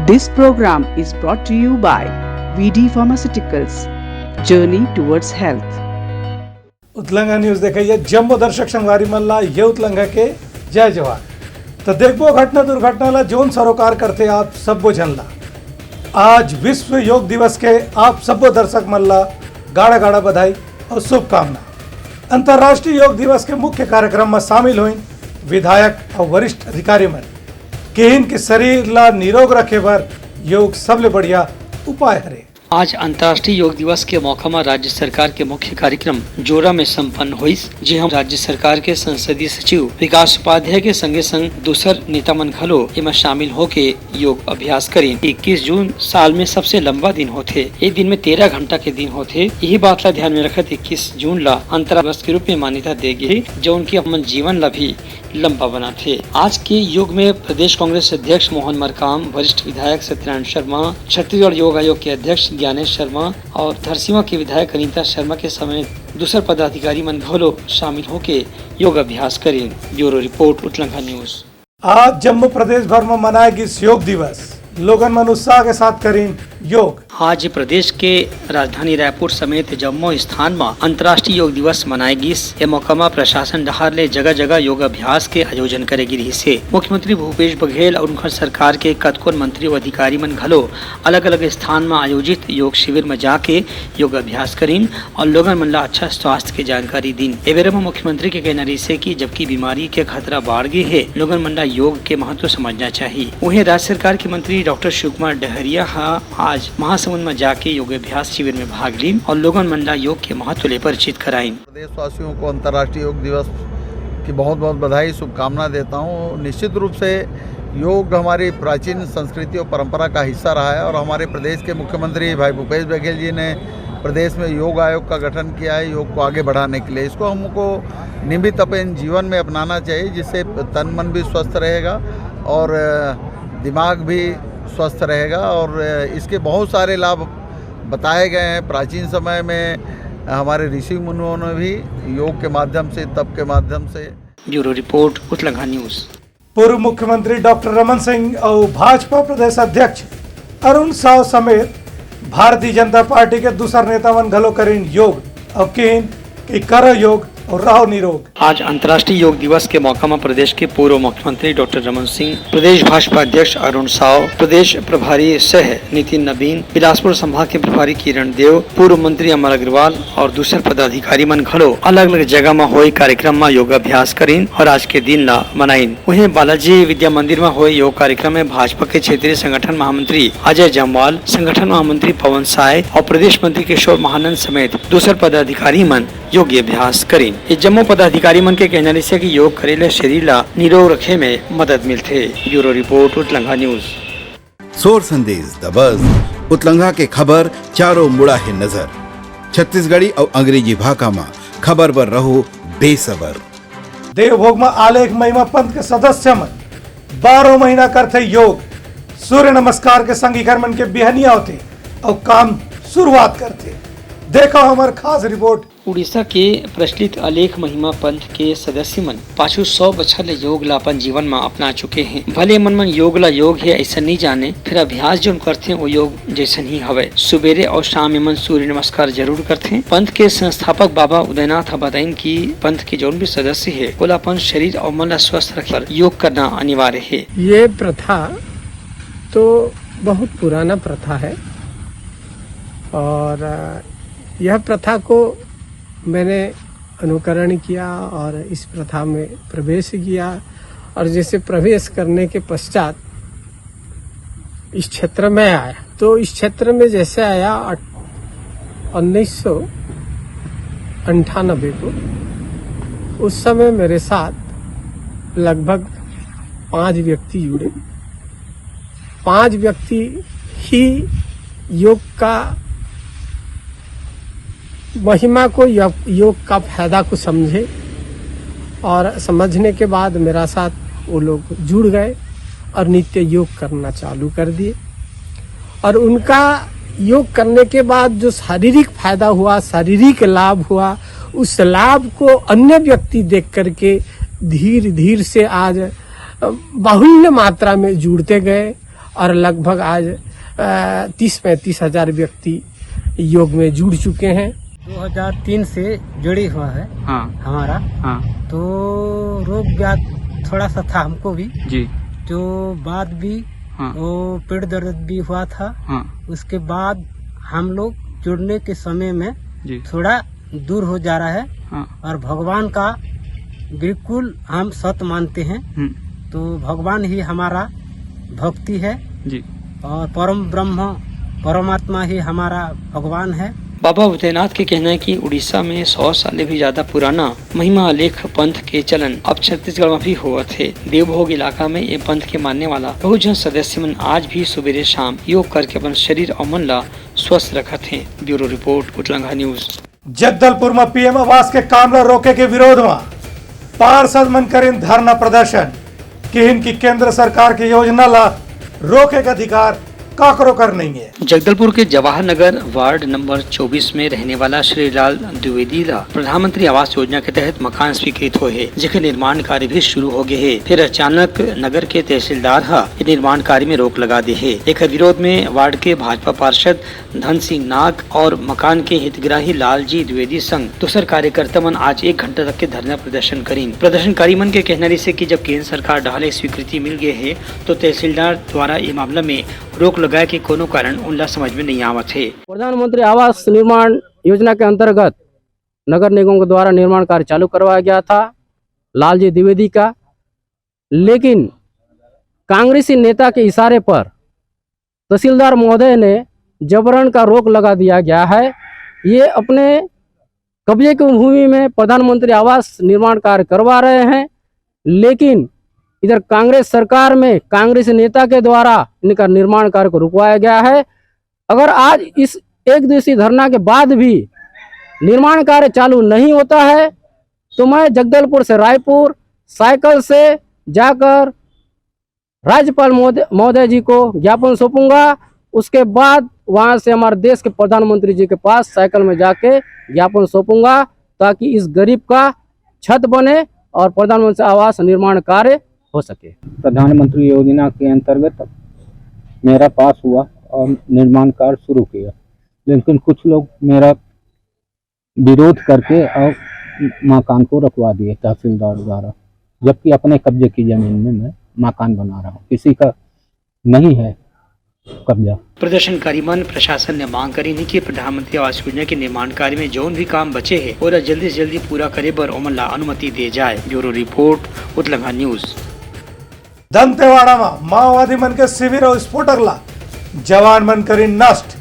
This program is brought to you by VD Pharmaceuticals. Journey towards health. उतलंगा news देखिए जम्मू दर्शक संगवारी मल्ला ये उतलंगा के जय जवान। तो देखो घटना दुर्घटना जोन सरोकार करते आप सबो जनला। आज विश्व योग दिवस के आप सबो दर्शक मल्ला गाड़ा गाड़ा बधाई और शुभकामना। अंतर्राष्ट्रीय योग दिवस के मुख्य कार्यक्रम में शामिल हुई विधायक और वरिष्ठ अधिकारी मन के इनके शरीर ला निरोग रखे पर योग सबले बढ़िया उपाय है। आज अंतर्राष्ट्रीय योग दिवस के मौका में राज्य सरकार के मुख्य कार्यक्रम जोरा में संपन्न हुई, जे हम राज्य सरकार के संसदीय सचिव विकास उपाध्याय के संगे संग दूसर नेता मन घलो इमा शामिल होके योग अभ्यास करें। 21 जून साल में सबसे लंबा दिन होते, एक दिन में 13 घंटा के दिन होते। यही बात ला ध्यान में रखत 21 जून ला अंतर्राष्ट्रीय दिवस के रूप में मान्यता दे गई, जो उनके अपन जीवन ला भी लंबा बना थे। आज के योग में प्रदेश कांग्रेस अध्यक्ष मोहन मरकाम, वरिष्ठ विधायक सत्यनारायण शर्मा, छत्तीसगढ़ योग आयोग के अध्यक्ष ज्ञानेश शर्मा और धरसीवा के विधायक अनीता शर्मा के समेत दूसरे पदाधिकारी मन घलो शामिल होके योग अभ्यास करें। ब्यूरो रिपोर्ट उतलंगा न्यूज। आज जम्मू प्रदेश भर में मनाएगी योग दिवस, लोगन मन उत्साह के साथ करें योग। आज प्रदेश के राजधानी रायपुर समेत जम्मू स्थान में अंतर्राष्ट्रीय योग दिवस मनाएगी। ये मौका में प्रशासन डहार ले जगह जगह योग अभ्यास के आयोजन करेगी रही से। मुख्यमंत्री भूपेश बघेल और उनका सरकार के कतकोन मंत्री और अधिकारी मन घलो अलग अलग स्थान में आयोजित योग शिविर में जाके योग अभ्यास करीन और लोगन मन ला अच्छा स्वास्थ्य की जानकारी दिन। एवेरे में मुख्यमंत्री के कहना रही से कि जबकि बीमारी के खतरा बढ़ गए है, लोगन मन ला योग के महत्व समझना चाहिए। वहीं राज्य सरकार के मंत्री डॉक्टर शिव कुमार डहरिया आज महासमुंद में जाके योग अभ्यास शिविर में भाग ली और लोगन मन ला योग के महत्व ले परिचित कराइन। प्रदेशवासियों को अंतर्राष्ट्रीय योग दिवस की बहुत बहुत बधाई शुभकामना देता हूँ। निश्चित रूप से योग हमारी प्राचीन संस्कृति और परंपरा का हिस्सा रहा है और हमारे प्रदेश के मुख्यमंत्री भाई भूपेश बघेल जी ने प्रदेश में योग आयोग का गठन किया है योग को आगे बढ़ाने के लिए। इसको हमको नियमित अपने जीवन में अपनाना चाहिए, जिससे तन मन भी स्वस्थ रहेगा और दिमाग भी स्वस्थ रहेगा। और इसके बहुत सारे लाभ बताए गए हैं। प्राचीन समय में हमारे ऋषि मुनियों ने भी योग के माध्यम से, तप के माध्यम से। ब्यूरो रिपोर्ट उतलंगा न्यूज। पूर्व मुख्यमंत्री डॉक्टर रमन सिंह और भाजपा प्रदेश अध्यक्ष अरुण साव समेत भारतीय जनता पार्टी के दूसर नेता मन घलो करें योग और कि करो योग और रहो निरोग। आज अंतर्राष्ट्रीय योग दिवस के मौका में प्रदेश के पूर्व मुख्यमंत्री डॉक्टर रमन सिंह, प्रदेश भाजपा अध्यक्ष अरुण साव, प्रदेश प्रभारी सह नितिन नवीन, बिलासपुर संभाग के प्रभारी किरण देव, पूर्व मंत्री अमर अग्रवाल और दूसरे पदाधिकारी मन घलो अलग अलग जगह में हुए कार्यक्रम में योग अभ्यास करीन और आज के दिन ला मनाइन। वहीं बालाजी विद्या मंदिर में हुए योग कार्यक्रम में भाजपा के क्षेत्रीय संगठन महामंत्री अजय जमवाल, संगठन महामंत्री पवन साय और प्रदेश मंत्री किशोर महानंद समेत दूसरे पदाधिकारी मन योग अभ्यास करीन। जम्मू पदाधिकारी मन के कहना से कि योग करेले शरीर ला निरोग रखे में मदद मिलते। ब्यूरो रिपोर्ट उतलंगा न्यूज। सोर संदेश द बज़ उतलंगा के खबर चारों मुड़ा है नजर। छत्तीसगढ़ी और अंग्रेजी भाषा में खबर पर रहो बेसबर। देवभोग में आलेख महिमा पंथ के सदस्य मन 12 महीना करते योग। सूर्य नमस्कार के संगी घर मन के बिहनिया होते और काम शुरुआत करते। देखो हमारे खास रिपोर्ट। उड़ीसा के प्रचलित अलेख महिमा पंथ के सदस्य मन पाछू 100 बछर ले योग ला अपन जीवन में अपना चुके हैं। भले मन योग ला योग है ऐसा नहीं जाने, फिर अभ्यास जो करते हैं वो योग जैसन ही हवे। सुबेरे और शाम मन सूर्य नमस्कार जरूर करते हैं। पंथ के संस्थापक बाबा उदयनाथ बताइन की पंथ के जो भी सदस्य है वो अपन शरीर और मन ला स्वस्थ रखे योग करना अनिवार्य है। ये प्रथा तो बहुत पुराना प्रथा है और यह प्रथा को मैंने अनुकरण किया और इस प्रथा में प्रवेश किया और जैसे प्रवेश करने के पश्चात इस क्षेत्र में आया, तो इस क्षेत्र में जैसे आया 1998 को, उस समय मेरे साथ लगभग 5 व्यक्ति जुड़े। 5 व्यक्ति ही योग का महिमा को, योग का फायदा को समझे और समझने के बाद मेरा साथ वो लोग जुड़ गए और नित्य योग करना चालू कर दिए। और उनका योग करने के बाद जो शारीरिक फायदा हुआ, शारीरिक लाभ हुआ, उस लाभ को अन्य व्यक्ति देख करके धीरे धीरे से आज बाहुल्य मात्रा में जुड़ते गए और लगभग आज 30-35 हजार व्यक्ति योग में जुड़ चुके हैं। 2003 से जुड़ी हुआ है हाँ हमारा। हाँ तो रोग व्याध थोड़ा सा था हमको भी जी जो बाद भी हाँ वो पेट दर्द भी हुआ था। हाँ उसके बाद हम लोग जुड़ने के समय में जी थोड़ा दूर हो जा रहा है हाँ और भगवान का बिल्कुल हम सत्य मानते हैं। तो भगवान ही हमारा भक्ति है जी और परम ब्रह्म परमात्मा ही हमारा भगवान है। बाबा उदयनाथ के कहना है कि उड़ीसा में 100 साल भी ज्यादा पुराना महिमा लेख पंथ के चलन अब छत्तीसगढ़ में भी हुआ थे। देवभोग इलाका में ये पंथ के मानने वाला बहुजन सदस्य मन आज भी सुबेरे शाम योग करके अपन शरीर और मन ला स्वस्थ रखत हैं। ब्यूरो रिपोर्ट उतलंघा न्यूज। जगदलपुर में पीएम आवास के काम ला रोके के विरोध में पार्षद मन करें धरना प्रदर्शन कि इनकी केंद्र सरकार की योजना ला रोके का अधिकार काकरो कर नहीं है। जगदलपुर के जवाहर नगर वार्ड नंबर 24 में रहने वाला श्रीलाल द्विवेदी ला प्रधानमंत्री आवास योजना के तहत मकान स्वीकृत हुए है, जिसके निर्माण कार्य भी शुरू हो गए है। फिर अचानक नगर के तहसीलदार निर्माण कार्य में रोक लगा दे है। एक विरोध में वार्ड के भाजपा पार्षद धन सिंह नाग और मकान के हितग्राही लालजी द्विवेदी संग दूसर कार्यकर्ता मन आज 1 घंटा तक के धरना प्रदर्शन करीन। प्रदर्शनकारी मन के कहना से कि जब केंद्र सरकार ढाले स्वीकृति मिल गए है तो तहसीलदार द्वारा ये मामला में रोक लगाए कि कोनो कारण उनला समझ में नहीं आवत है। प्रधानमंत्री आवास निर्माण योजना के अंतर्गत नगर निगम के द्वारा निर्माण कार्य चालू करवाया गया था लालजी द्विवेदी का, लेकिन कांग्रेसी नेता के इशारे पर तहसीलदार महोदय ने जबरन का रोक लगा दिया गया है। ये अपने कब्जे की भूमि में प्रधानमंत्री आवास निर्माण कार्य करवा रहे हैं, लेकिन इधर कांग्रेस सरकार में कांग्रेस नेता के द्वारा इनका निर्माण कार्य को रुकवाया गया है। अगर आज इस एक दिवसीय धरना के बाद भी निर्माण कार्य चालू नहीं होता है तो मैं जगदलपुर से रायपुर साइकिल से जाकर राज्यपाल महोदय जी को ज्ञापन सौंपूंगा। उसके बाद वहां से हमारे देश के प्रधानमंत्री जी के पास साइकिल में जाके ज्ञापन सौंपूंगा ताकि इस गरीब का छत बने और प्रधानमंत्री आवास निर्माण कार्य हो सके। प्रधानमंत्री योजना के अंतर्गत मेरा पास हुआ और निर्माण कार्य शुरू किया, लेकिन कुछ लोग मेरा विरोध करके और मकान को रखवा दिए तहसीलदार द्वारा, जबकि अपने कब्जे की जमीन में मैं मकान बना रहा हूँ, किसी का नहीं है कब्जा। प्रदर्शनकारी मन प्रशासन ने मांग करी है कि प्रधानमंत्री आवास योजना के निर्माण कार्य में जौन भी काम बचे है और जल्दी से जल्दी पूरा करे बर ओमन ला अनुमति दे जाए। ब्यूरो रिपोर्ट उतलंघा न्यूज। दंतेवाड़ा में माओवादी मन के शिविर और स्फोटक ला जवान मन करी नष्ट,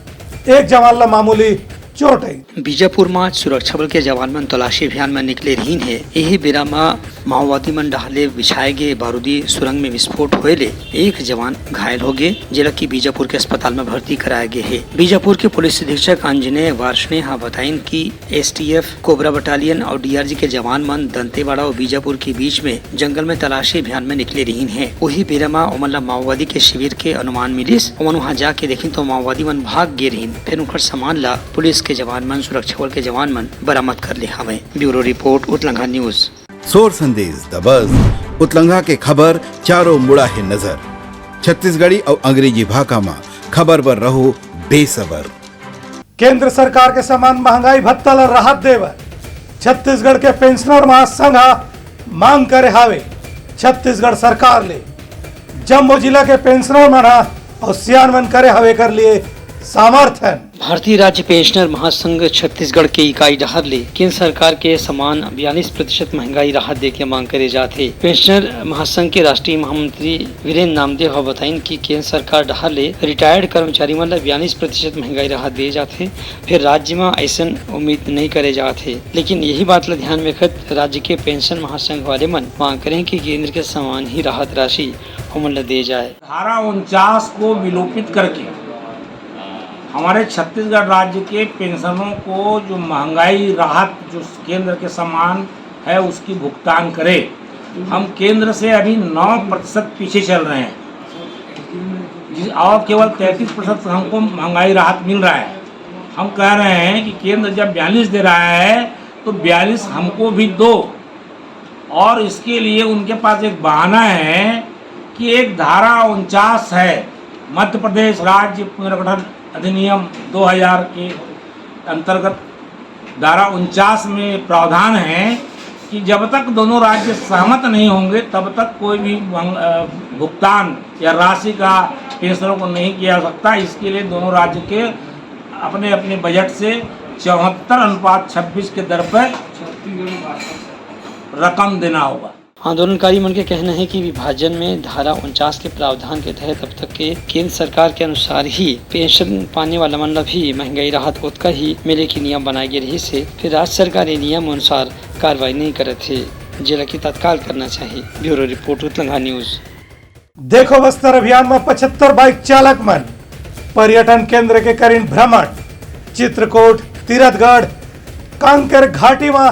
एक जवान ला मामूली चोट है। बीजापुर में सुरक्षा बल के जवान मन तलाशी अभियान में निकले रहीन है। यही बेरा में माओवादी मन ढाले बिछाए गए बारूदी सुरंग में विस्फोट होए ले एक जवान घायल हो गए, जिला की बीजापुर के अस्पताल में भर्ती कराया गए है। बीजापुर के पुलिस अधीक्षक अंजनेय वार्ष ने बताइन कि STF कोबरा बटालियन और DRG के जवान मन दंतेवाड़ा और बीजापुर के बीच में जंगल में तलाशी अभियान में निकले रहीन है। वही बेरा में ओमन माओवादी के शिविर के अनुमान मिलिस। ओमन वहाँ जाके देखी तो माओवादी मन भाग गए रहीन। फिर उनका सामान ला पुलिस के जवान मन सुरक्षा बल के जवान मन बरामद कर ले हमें। ब्यूरो रिपोर्ट उतलंघा न्यूज। सोर संदेश द बज़ उतलंघा के खबर चारों मुड़ा है नजर। छत्तीसगढ़ी और अंग्रेजी भाषा में खबर पर रहो बेसबर। केंद्र सरकार के समान महंगाई भत्ता ला राहत देवर छत्तीसगढ़ के पेंशनर महासंघ मांग करे हावे छत्तीसगढ़ सरकार ले। जम्मू जिला के पेंशनर मना और सियान मन करे हवे कर लिए समर्थन। भारतीय राज्य पेंशनर महासंघ छत्तीसगढ़ के इकाई डहर ले केंद्र सरकार के समान 42% महंगाई राहत दे के मांग करे जाते। पेंशनर महासंघ के राष्ट्रीय महामंत्री वीरेंद्र नामदेव बताइन कि केंद्र सरकार डहर ले रिटायर्ड कर्मचारी मन 42% महंगाई राहत दे जाते, फिर राज्य में ऐसा उम्मीद नहीं करे जाते। लेकिन यही बात ला ध्यान में रखत राज्य के पेंशन महासंघ वाले मन मांग करें कि केंद्र के समान ही राहत राशि हमन दे जाए। धारा 49 को विलोपित करके हमारे छत्तीसगढ़ राज्य के पेंशनरों को जो महंगाई राहत जो केंद्र के समान है उसकी भुगतान करे। हम केंद्र से अभी 9% पीछे चल रहे हैं और केवल 33% हमको महंगाई राहत मिल रहा है। हम कह रहे हैं कि केंद्र जब 42 दे रहा है तो 42 हमको भी दो। और इसके लिए उनके पास एक बहाना है कि एक धारा 49 है मध्य प्रदेश राज्य पुनर्गठन अधिनियम 2000 के अंतर्गत धारा 49 में प्रावधान है कि जब तक दोनों राज्य सहमत नहीं होंगे तब तक कोई भी भुगतान या राशि का पेंशनरों को नहीं किया जा सकता। इसके लिए दोनों राज्य के अपने अपने बजट से 74:26 के दर पर रकम देना होगा। आंदोलनकारी मन के कहना है कि विभाजन में धारा 49 के प्रावधान के तहत अब तक के केंद्र सरकार के अनुसार ही पेंशन पाने वाला मन ला भी महंगाई राहत ओतका ही मिले की नियम बनाए गए रही से फिर राज्य सरकार ये नियम अनुसार कार्रवाई नहीं करे थे, जिला की तत्काल करना चाहिए। ब्यूरो रिपोर्ट उतलंघा न्यूज। देखो बस्तर अभियान में 75 बाइक चालक मन पर्यटन केंद्र के करीन भ्रमण, चित्रकूट, तीरथगढ़, कांकेर घाटी में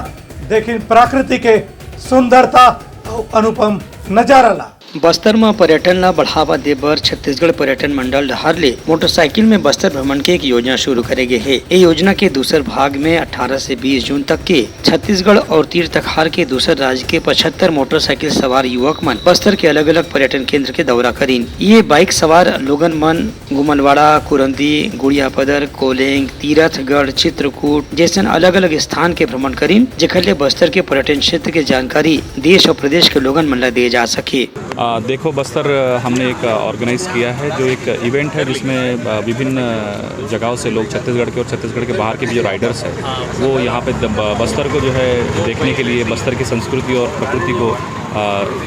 देखी प्रकृति के सुंदरता और अनुपम नजारा ला। बस्तर में पर्यटन ला बढ़ावा दे बर छत्तीसगढ़ पर्यटन मंडल डहार ले मोटरसाइकिल में बस्तर भ्रमण के एक योजना शुरू करे गए है। ये योजना के दूसर भाग में 18 से 20 जून तक के छत्तीसगढ़ और तीर्थखार के दूसर राज्य के 75 मोटरसाइकिल सवार युवक मन बस्तर के अलग अलग पर्यटन केंद्र के दौरा करीन। ये बाइक सवार लोगन मन गुमलवाड़ा, कुरंदी, गुड़ियापदर, कोलेंग, तीरथगढ़, चित्रकूट जैसे अलग अलग स्थान के भ्रमण करीन, जेकर ले बस्तर के पर्यटन क्षेत्र के जानकारी देश और प्रदेश के लोगन मन ला दिए जा सके। देखो बस्तर हमने एक ऑर्गेनाइज किया है जो एक इवेंट है जिसमें विभिन्न जगहों से लोग छत्तीसगढ़ के और छत्तीसगढ़ के बाहर के भी जो राइडर्स हैं वो यहाँ पे बस्तर को जो है देखने के लिए, बस्तर की संस्कृति और प्रकृति को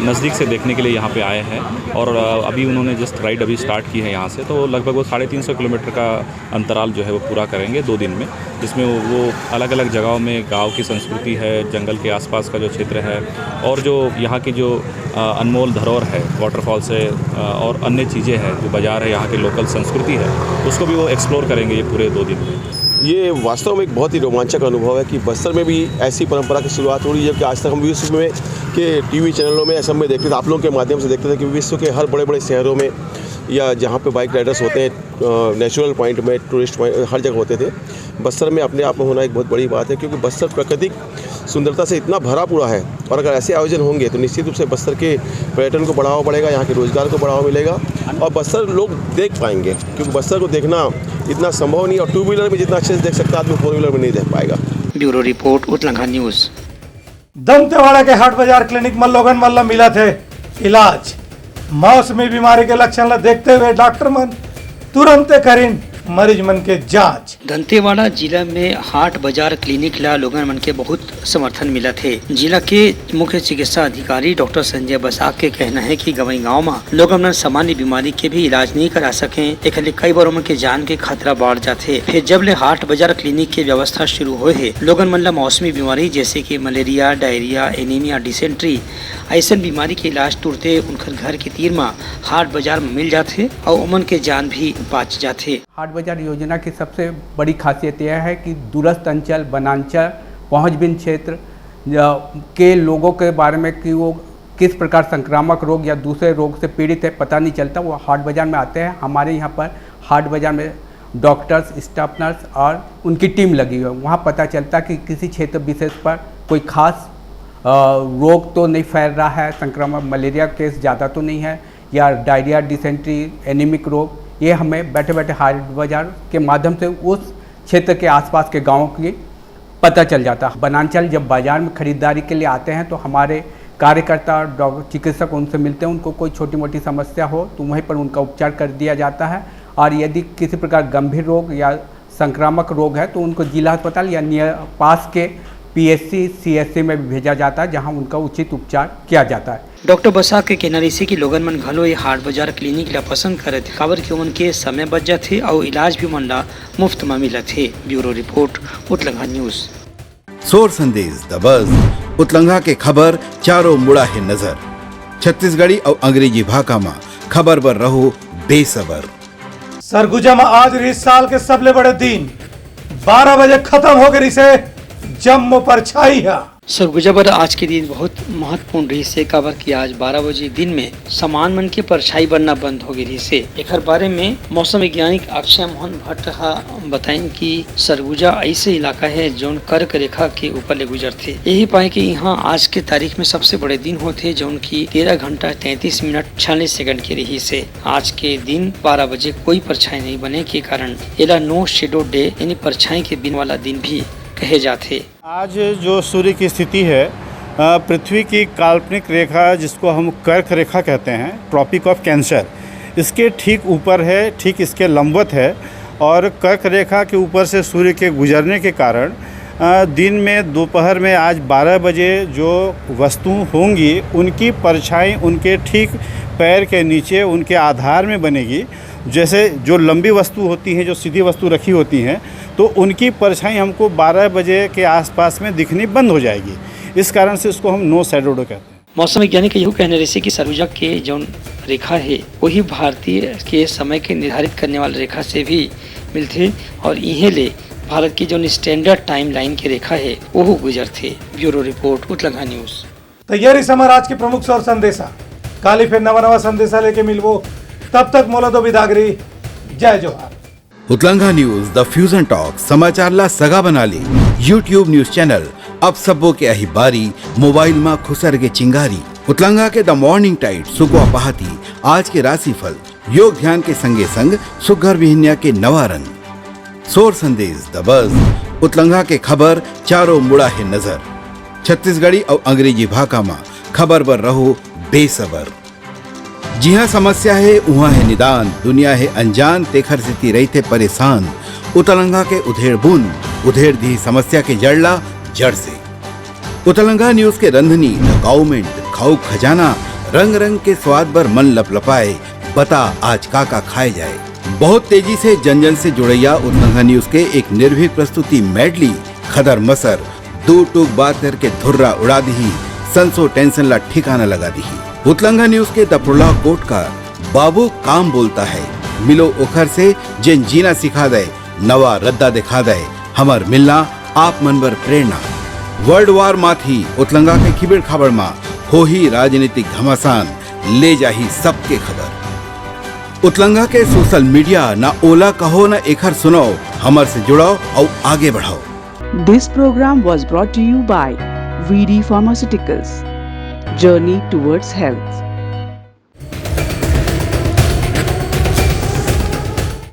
नज़दीक से देखने के लिए यहाँ पे आए हैं। और अभी उन्होंने जस्ट राइड अभी स्टार्ट की है यहाँ से, तो लगभग वो 350 किलोमीटर का अंतराल जो है वो पूरा करेंगे 2 दिन में, जिसमें वो अलग अलग जगहों में गांव की संस्कृति है, जंगल के आसपास का जो क्षेत्र है और जो यहाँ की जो अनमोल धरोहर है, वाटरफॉल्स है और अन्य चीज़ें हैं, जो बाज़ार है, यहाँ की लोकल संस्कृति है, उसको भी वो एक्सप्लोर करेंगे ये पूरे 2 दिन में। ये वास्तव में एक बहुत ही रोमांचक अनुभव है कि बस्तर में भी ऐसी परंपरा की शुरुआत हो रही है, जबकि आज तक हम विश्व में के टीवी चैनलों में असम में देखते थे, आप लोगों के माध्यम से देखते थे कि विश्व के हर बड़े बड़े शहरों में या जहाँ पे बाइक राइडर्स होते हैं, नेचुरल पॉइंट में, टूरिस्ट पॉइंट, हर जगह होते थे। बस्तर में अपने आप में होना एक बहुत बड़ी बात है, क्योंकि बस्तर प्राकृतिक सुंदरता से इतना भरा पूरा है और अगर ऐसे आयोजन होंगे तो निश्चित रूप से बस्तर के पर्यटन को बढ़ावा बढ़ेगा, यहाँ के रोजगार को बढ़ावा मिलेगा और बस्तर लोग देख पाएंगे, क्योंकि बस्तर को देखना इतना संभव नहीं और 2 व्हीलर में जितना अच्छे से देख सकता है आदमी 4 व्हीलर में नहीं देख पाएगा। ब्यूरो रिपोर्ट उतलंघा न्यूज। दंतेवाड़ा के हाट बाजार क्लिनिक में लोगन मन ला मिला थे इलाज। मौसमी बीमारी के लक्षण ला देखते हुए डॉक्टर मन तुरंत करीन मरीज मन के जांच। दंतेवाड़ा जिला में हाट बाजार क्लिनिक ला लोगन मन के बहुत समर्थन मिला थे। जिला के मुख्य चिकित्सा अधिकारी डॉक्टर संजय बसाक के कहना है कि गवई गांव में लोगन मन सामान्य बीमारी के भी इलाज नहीं करा सके, एक कई बार उनके के जान के खतरा बढ़ जाते। फिर जब ले हाट बाजार क्लिनिक के व्यवस्था शुरू हुए है, लोगन मन ला मौसमी बीमारी जैसे की मलेरिया, डायरिया, एनीमिया, डिसेंट्री ऐसा बीमारी के इलाज तुरते उनकर घर के तीर में हाट बाजार में मिल जाते और उमन के जान भी बच जाते। हाट बाजार योजना की सबसे बड़ी खासियत यह है कि दूरस्थ अंचल, वनांचल, पहुंचबिन क्षेत्र के लोगों के बारे में कि वो किस प्रकार संक्रामक रोग या दूसरे रोग से पीड़ित है पता नहीं चलता, वो हाट बाजार में आते हैं। हमारे यहाँ पर हाट बाजार में डॉक्टर्स, स्टाफ नर्स और उनकी टीम लगी हुई है। वहाँ पता चलता कि किसी क्षेत्र विशेष पर कोई खास रोग तो नहीं फैल रहा है, संक्रमण मलेरिया केस ज़्यादा तो नहीं है या डायरिया, डिसेंट्री, एनीमिक रोग, ये हमें बैठे बैठे हाट बाजार के माध्यम से उस क्षेत्र के आसपास के गांवों की पता चल जाता है। वनांचल जब बाजार में खरीदारी के लिए आते हैं तो हमारे कार्यकर्ता और चिकित्सक उनसे मिलते हैं, उनको कोई छोटी मोटी समस्या हो तो वहीं पर उनका उपचार कर दिया जाता है और यदि किसी प्रकार गंभीर रोग या संक्रामक रोग है तो उनको जिला अस्पताल या पास के PSC, CSC में भी भेजा जाता है, जहां उनका उचित उपचार किया जाता है। डॉक्टर बसाक के कहना से कि लोगन मन घलो ये हाट बाजार क्लिनिक ला पसंद करे थे, काबर के उमन के समय बच जाते और इलाज भी मन ला मुफ्त में मिला थे। ब्यूरो रिपोर्ट उतलंघा न्यूज। सोर संदेश द बज़ उतलंघा के खबर चारों मुड़ा है नजर। छत्तीसगढ़ी और अंग्रेजी भाषा में खबर पर रहो बेसबर। सरगुजा में आज इस साल के सबले बड़े दिन 12 बजे खत्म हो गई से जम्मू पर छाई है। सरगुजा पर आज के दिन बहुत महत्वपूर्ण रही से काबर की आज 12 बजे दिन में समान मन के परछाई बनना बंद हो गई रही से। एक बारे में मौसम वैज्ञानिक अक्षय मोहन भट्ट बताएं कि सरगुजा ऐसे इलाका है जो कर्क रेखा के ऊपर ले गुजरते। यही पाए कि यहाँ आज के तारीख में सबसे बड़े दिन होते जो उनकी 13 घंटा 33 मिनट 46 सेकंड की रही से। आज के दिन 12 बजे कोई परछाई नहीं बने के कारण एला नो शेडो डे यानी परछाई के बिन वाला दिन भी कहे जाते। आज जो सूर्य की स्थिति है पृथ्वी की काल्पनिक रेखा जिसको हम कर्क रेखा कहते हैं, ट्रॉपिक ऑफ कैंसर, इसके ठीक ऊपर है, ठीक इसके लंबवत है। और कर्क रेखा के ऊपर से सूर्य के गुजरने के कारण दिन में दोपहर में आज 12 बजे जो वस्तु होंगी उनकी परछाई उनके ठीक पैर के नीचे उनके आधार में बनेगी। जैसे जो लंबी वस्तु होती हैं, जो सीधी वस्तु रखी होती हैं, तो उनकी परछाई हमको 12 बजे के आसपास में दिखनी बंद हो जाएगी। इस कारण से इसको हम नो शैडो कहते हैं। मौसम वैज्ञानिक यही कहने रहे कि सरगुजा के जो रेखा है वही भारतीय के समय के निर्धारित करने वाली रेखा से भी मिलते और इन्हें ले भारत की जो स्टैंडर्ड टाइम लाइन की रेखा है वो गुजरते। ब्यूरो रिपोर्ट उतलंगा न्यूज। तैयारी समर आज के प्रमुख और संदेशा काली फिर नवा संदेशा लेके मिलवो। तब तक मोला दो बिदागरी। जय जोहार। उतलंगा न्यूज द फ्यूजन टॉक समाचार ला सगा बना ली। यूट्यूब न्यूज चैनल अब सबो के अही बारी मोबाइल में खुसर के चिंगारी। उतलंगा के द मॉर्निंग टाइट सुगवा पहाती आज के राशिफल योग ध्यान के संगे संग सुघर विहिन्या के नवा रंग सोर संदेश द बज उतलंगा के खबर चारों मुड़ा है नजर। छत्तीसगढ़ी और अंग्रेजी भाषा में खबर पर रहो बेसबर। जी हाँ, समस्या है वहाँ है निदान, दुनिया है अनजान तेखर से रहते परेशान। उतलंगा के उधेड़ बुन उधेड़ दी समस्या के जड़ला जड़ से। उतलंगा न्यूज के रंधनी गवर्नमेंट खाऊ खजाना रंग रंग के स्वाद पर मन लपलपाए बता आज का खाए जाए। बहुत तेजी से जन जन से जुड़ैया उतलंगा न्यूज के एक निर्भीक प्रस्तुति मेडली खदर मसर दो टूक बात करके धुर्रा उड़ा दी संसो टेंशन ला ठिकाना लगा दी। उतलंगा न्यूज के दपुरला कोट का बाबू काम बोलता है मिलो ओखर से जिन जीना सिखा दे नवा रद्दा दिखा दे हमर मिलना आप मनबर प्रेरणा। वर्ल्ड वार माथी उतलंगा के खिबड़ खबर मा हो ही राजनीतिक घमासान ले जाही सबके खबर। उतलंगा के सोशल मीडिया ना ओला कहो ना एखर सुनो हमर से जुड़ाओ और आगे बढ़ाओ। This program was brought to you by VD Pharmaceuticals. Journey towards health.